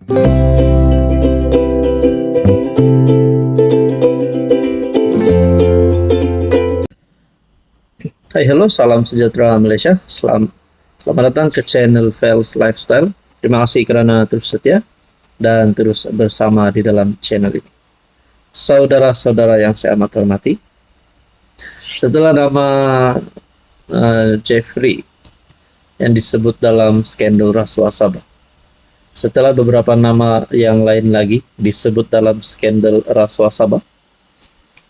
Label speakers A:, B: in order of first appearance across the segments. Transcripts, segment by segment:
A: Hai, halo, salam sejahtera Malaysia. Selamat datang ke channel Fels Lifestyle. Terima kasih kerana terus setia dan terus bersama di dalam channel ini. Saudara-saudara yang saya amat hormati, setelah nama Jeffrey yang disebut dalam skandal rasuah Sabah, setelah beberapa nama yang lain lagi disebut dalam skandal rasuah Sabah,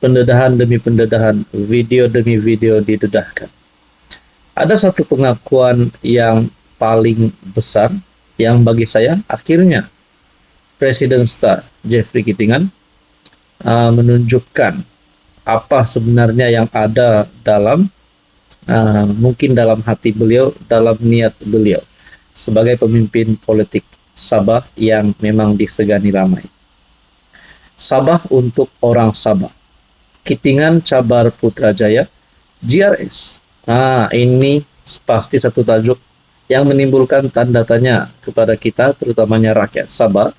A: pendedahan demi pendedahan, video demi video didedahkan. Ada satu pengakuan yang paling besar yang bagi saya akhirnya Presiden Star Jeffrey Kitingan menunjukkan apa sebenarnya yang ada dalam mungkin dalam hati beliau, dalam niat beliau sebagai pemimpin politik Sabah yang memang disegani ramai. Sabah untuk orang Sabah. Kitingan cabar Putrajaya, GRS. Nah, ini pasti satu tajuk yang menimbulkan tanda tanya kepada kita, terutamanya rakyat Sabah.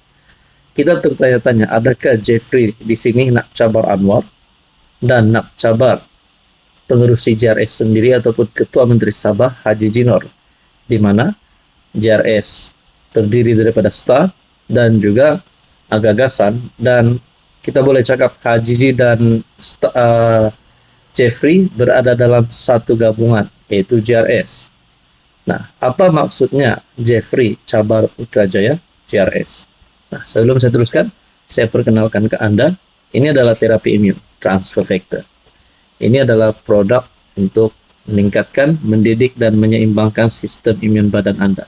A: Kita tertanya-tanya, adakah Jeffrey di sini nak cabar Anwar dan nak cabar pengerusi GRS sendiri ataupun Ketua Menteri Sabah Haji Jinor, di mana GRS terdiri daripada staf dan juga gagasan, dan kita boleh cakap Haji dan Jeffrey berada dalam satu gabungan, yaitu GRS. Nah, apa maksudnya Jeffrey cabar Putrajaya GRS? Nah, sebelum saya teruskan, saya perkenalkan ke Anda, ini adalah terapi imun transfer factor. Ini adalah produk untuk meningkatkan, mendidik, dan menyeimbangkan sistem imun badan Anda.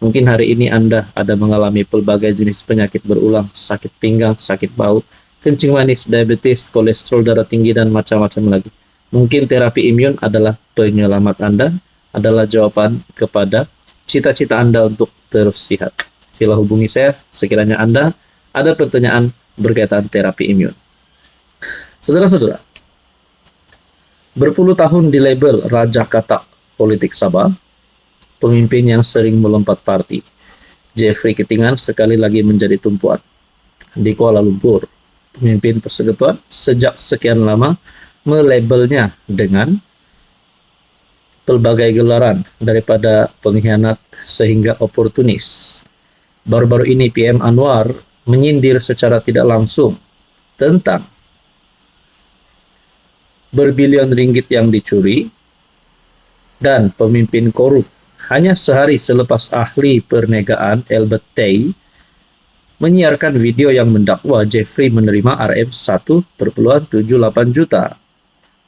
A: Mungkin hari ini Anda ada mengalami pelbagai jenis penyakit berulang, sakit pinggang, sakit bau, kencing manis, diabetes, kolesterol darah tinggi, dan macam-macam lagi. Mungkin terapi imun adalah penyelamat Anda, adalah jawaban kepada cita-cita Anda untuk terus sehat. Sila hubungi saya sekiranya Anda ada pertanyaan berkaitan terapi imun. Saudara-saudara, berpuluh tahun di label Raja Katak Politik Sabah, pemimpin yang sering melompat parti, Jeffrey Kitingan sekali lagi menjadi tumpuan. Di Kuala Lumpur, pemimpin persekutuan sejak sekian lama melabelnya dengan pelbagai gelaran daripada pengkhianat sehingga oportunis. Baru-baru ini PM Anwar menyindir secara tidak langsung tentang berbilion ringgit yang dicuri dan pemimpin korup hanya sehari selepas ahli perniagaan Albert Tay menyiarkan video yang mendakwa Jeffrey menerima RM1,78 juta.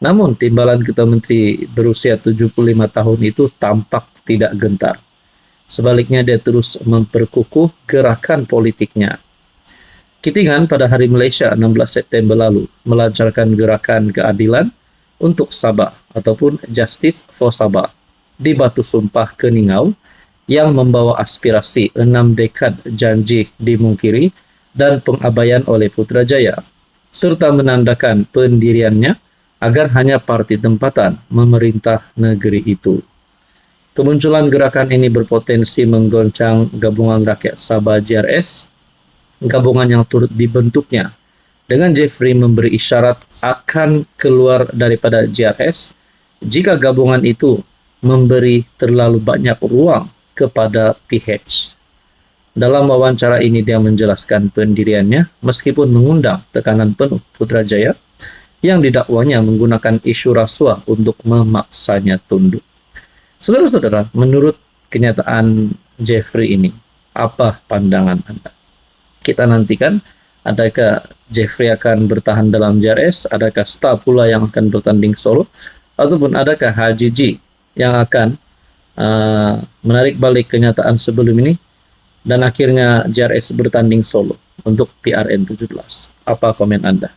A: Namun, timbalan Ketua Menteri berusia 75 tahun itu tampak tidak gentar. Sebaliknya, dia terus memperkukuh gerakan politiknya. Kitingan pada Hari Malaysia 16 September lalu melancarkan gerakan keadilan untuk Sabah ataupun Justice for Sabah di Batu Sumpah Keningau, yang membawa aspirasi 6 dekad janji dimungkiri dan pengabaian oleh Putrajaya, serta menandakan pendiriannya agar hanya parti tempatan memerintah negeri itu. Kemunculan gerakan ini berpotensi menggoncang gabungan rakyat Sabah GRS, gabungan yang turut dibentuknya dengan Jeffrey memberi isyarat akan keluar daripada GRS jika gabungan itu memberi terlalu banyak ruang kepada PH. Dalam wawancara ini dia menjelaskan pendiriannya meskipun mengundang tekanan penuh Putrajaya yang didakwanya menggunakan isu rasuah untuk memaksanya tunduk. Saudara-saudara, menurut kenyataan Jeffrey ini, apa pandangan Anda? Kita nantikan, adakah Jeffrey akan bertahan dalam JRS, adakah staf pula yang akan bertanding solo, ataupun adakah Haji G yang akan menarik balik kenyataan sebelum ini dan akhirnya JRS bertanding solo untuk PRN 17. Apa komen Anda?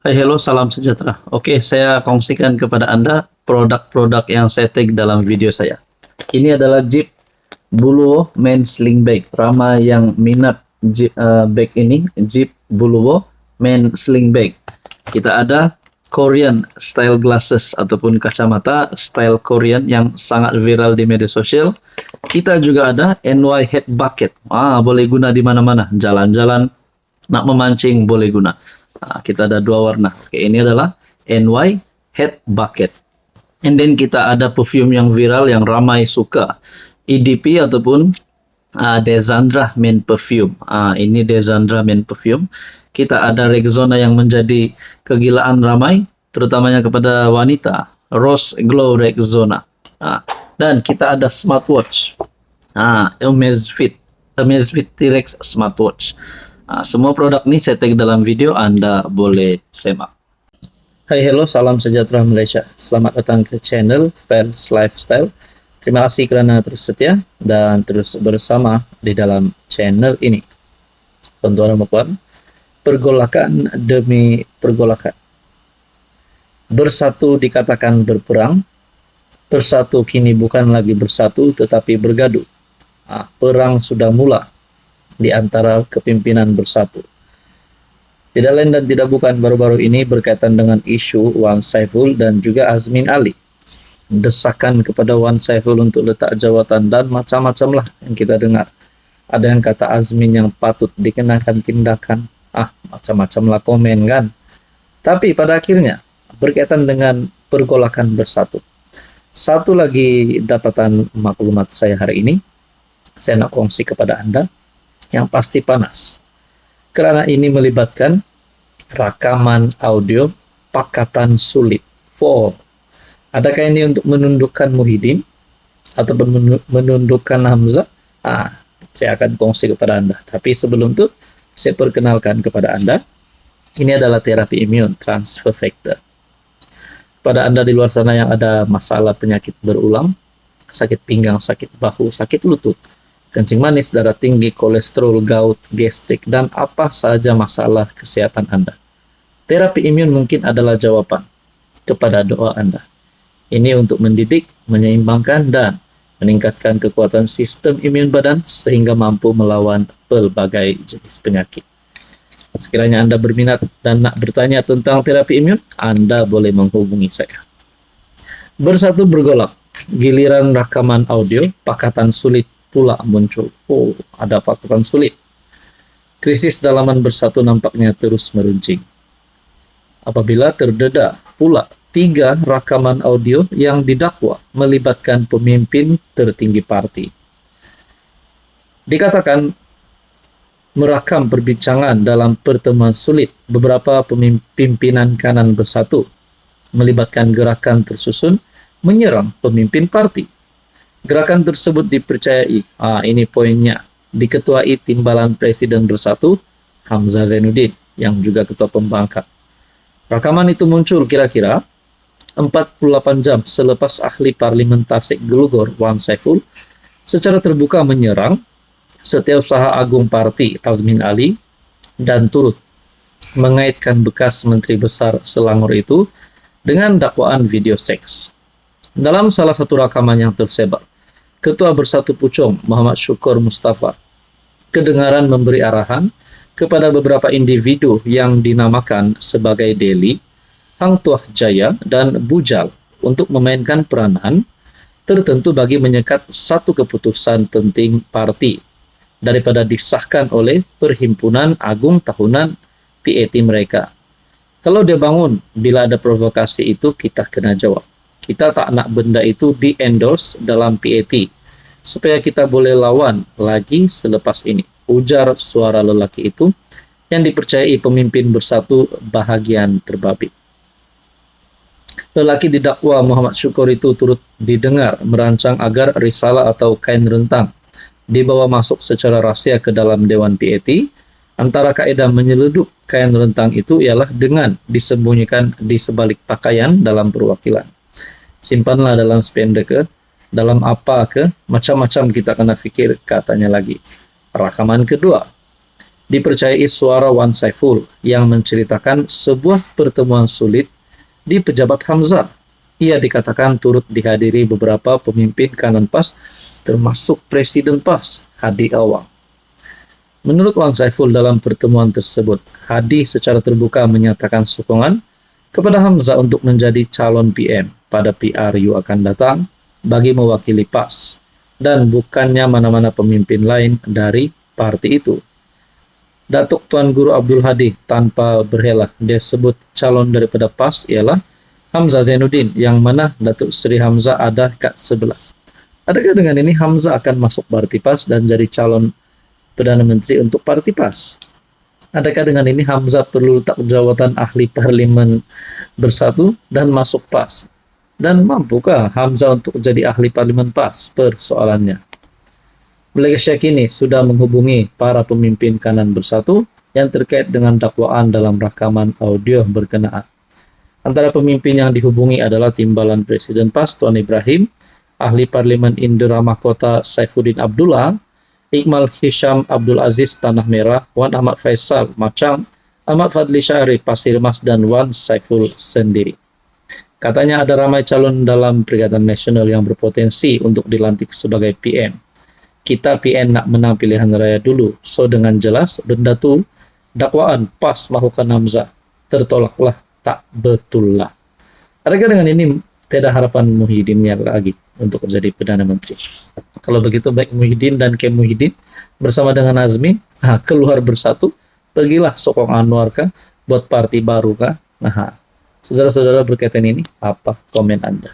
A: Hai, hello, salam sejahtera. Oke, saya kongsikan kepada Anda produk-produk yang saya tag dalam video saya. Ini adalah Jeep Buluwo Men Sling Bag. Ramai yang minat bag ini, Jeep Buluwo Men Sling Bag. Kita ada Korean style glasses ataupun kacamata style Korean yang sangat viral di media sosial. Kita juga ada NY Head Bucket. Boleh guna di mana-mana. Jalan-jalan, nak memancing boleh guna. Kita ada dua warna. Oke, ini adalah NY Head Bucket. And then kita ada perfume yang viral yang ramai suka. EDP ataupun Desandra Men Perfume. Ini Desandra Men Perfume. Kita ada Rexona yang menjadi kegilaan ramai, terutamanya kepada wanita. Rose Glow Rexona. Dan kita ada smartwatch. Amazfit T-Rex smartwatch. Semua produk ini saya tag dalam video, Anda boleh semak. Hai, hello, salam sejahtera Malaysia. Selamat datang ke channel Fans Lifestyle. Terima kasih kerana terus setia dan terus bersama di dalam channel ini. Tuan-tuan dan puan, pergolakan demi pergolakan. Bersatu dikatakan berperang. Bersatu kini bukan lagi bersatu tetapi bergaduh. Perang sudah mula di antara kepimpinan bersatu. Tidak lain dan tidak bukan baru-baru ini berkaitan dengan isu Wan Saiful dan juga Azmin Ali. Desakan kepada Wan Saiful untuk letak jawatan dan macam-macam lah yang kita dengar. Ada yang kata Azmin yang patut dikenakan tindakan. Macam-macam lah komen kan. Tapi pada akhirnya berkaitan dengan pergolakan bersatu. Satu lagi dapatan maklumat saya hari ini, saya nak kongsi kepada Anda, yang pasti panas. Kerana ini melibatkan rakaman audio Pakatan Sulit. Adakah ini untuk menundukkan Muhyiddin ataupun menundukkan Hamzah? Saya akan kongsi kepada Anda. Tapi sebelum itu, saya perkenalkan kepada Anda, ini adalah terapi imun transfer factor. Pada Anda di luar sana yang ada masalah penyakit berulang, sakit pinggang, sakit bahu, sakit lutut, kencing manis, darah tinggi, kolesterol, gout, gastrik, dan apa saja masalah kesehatan Anda. Terapi imun mungkin adalah jawaban kepada doa Anda. Ini untuk mendidik, menyeimbangkan, dan meningkatkan kekuatan sistem imun badan sehingga mampu melawan pelbagai jenis penyakit. Sekiranya Anda berminat dan nak bertanya tentang terapi imun, Anda boleh menghubungi saya. Bersatu bergolak, giliran rakaman audio Pakatan Sulit pula muncul. Ada Pakatan Sulit. Krisis dalaman bersatu nampaknya terus meruncing. Apabila terdedah pula 3 rakaman audio yang didakwa melibatkan pemimpin tertinggi parti. Dikatakan merakam perbincangan dalam pertemuan sulit beberapa pimpinan kanan bersatu, melibatkan gerakan tersusun menyerang pemimpin parti. Gerakan tersebut dipercayai, ini poinnya, diketuai Timbalan Presiden Bersatu, Hamzah Zainuddin, yang juga ketua pembangkang. Rakaman itu muncul kira-kira 48 jam selepas ahli parlimen Tasik Gelugor, Wan Saiful, secara terbuka menyerang Setiausaha Agung Parti Azmin Ali dan turut mengaitkan bekas Menteri Besar Selangor itu dengan dakwaan video seks. Dalam salah satu rakaman yang tersebar, Ketua Bersatu Puchong Muhammad Syukur Mustafa kedengaran memberi arahan kepada beberapa individu yang dinamakan sebagai Deli, Hang Tuah Jaya, dan Bujal untuk memainkan peranan tertentu bagi menyekat satu keputusan penting parti daripada disahkan oleh Perhimpunan Agung Tahunan PAT mereka. Kalau dia bangun, bila ada provokasi itu kita kena jawab. Kita tak nak benda itu di-endorse dalam PAT supaya kita boleh lawan lagi selepas ini. Ujar suara lelaki itu yang dipercayai pemimpin bersatu bahagian terbabit. Lelaki didakwa Muhammad Syukur itu turut didengar merancang agar risalah atau kain rentang dibawa masuk secara rahsia ke dalam Dewan PAT. Antara kaedah menyeludup kain rentang itu ialah dengan disembunyikan di sebalik pakaian dalam perwakilan. Simpanlah dalam spendek ke, dalam apa ke, macam-macam kita kena fikir, katanya lagi. Rakaman kedua, dipercayai suara Wan Saiful yang menceritakan sebuah pertemuan sulit di Pejabat Hamzah. Ia dikatakan turut dihadiri beberapa pemimpin kanan PAS termasuk Presiden PAS, Hadi Awang. Menurut Wan Saiful dalam pertemuan tersebut, Hadi secara terbuka menyatakan sokongan kepada Hamzah untuk menjadi calon PM pada PRU akan datang bagi mewakili PAS. dan bukannya mana-mana pemimpin lain dari parti itu. Datuk Tuan Guru Abdul Hadi tanpa berhela dia sebut calon daripada PAS ialah Hamzah Zainuddin, yang mana Datuk Seri Hamzah ada kat sebelah. Adakah dengan ini Hamzah akan masuk parti PAS dan jadi calon Perdana Menteri untuk parti PAS? Adakah dengan ini Hamzah perlu letak jawatan ahli parlimen bersatu dan masuk PAS? Dan mampukah Hamzah untuk jadi ahli parlimen PAS? Persoalannya. Malaysia kini sudah menghubungi para pemimpin kanan bersatu yang terkait dengan dakwaan dalam rakaman audio berkenaan. Antara pemimpin yang dihubungi adalah Timbalan Presiden PAS Tuan Ibrahim, Ahli Parlimen Indra Mahkota Saifuddin Abdullah, Iqmal Hisham Abdul Aziz Tanah Merah, Wan Ahmad Faisal Macang, Ahmad Fadli Syahri Pasir Mas, dan Wan Saiful sendiri. Katanya ada ramai calon dalam Perikatan Nasional yang berpotensi untuk dilantik sebagai PM. Kita PN nak menang pilihan raya dulu. So dengan jelas benda tu dakwaan PAS melakukan Hamzah tertolaklah, tak betul lah. Adakah dengan ini tiada harapan Muhyiddinnya lagi untuk menjadi Perdana Menteri? Kalau begitu baik Muhyiddin dan Kem Muhyiddin bersama dengan Azmin keluar bersatu, pergilah sokong Anwar kah, buat parti baru kah? Saudara-saudara berkaitan ini, apa komen Anda?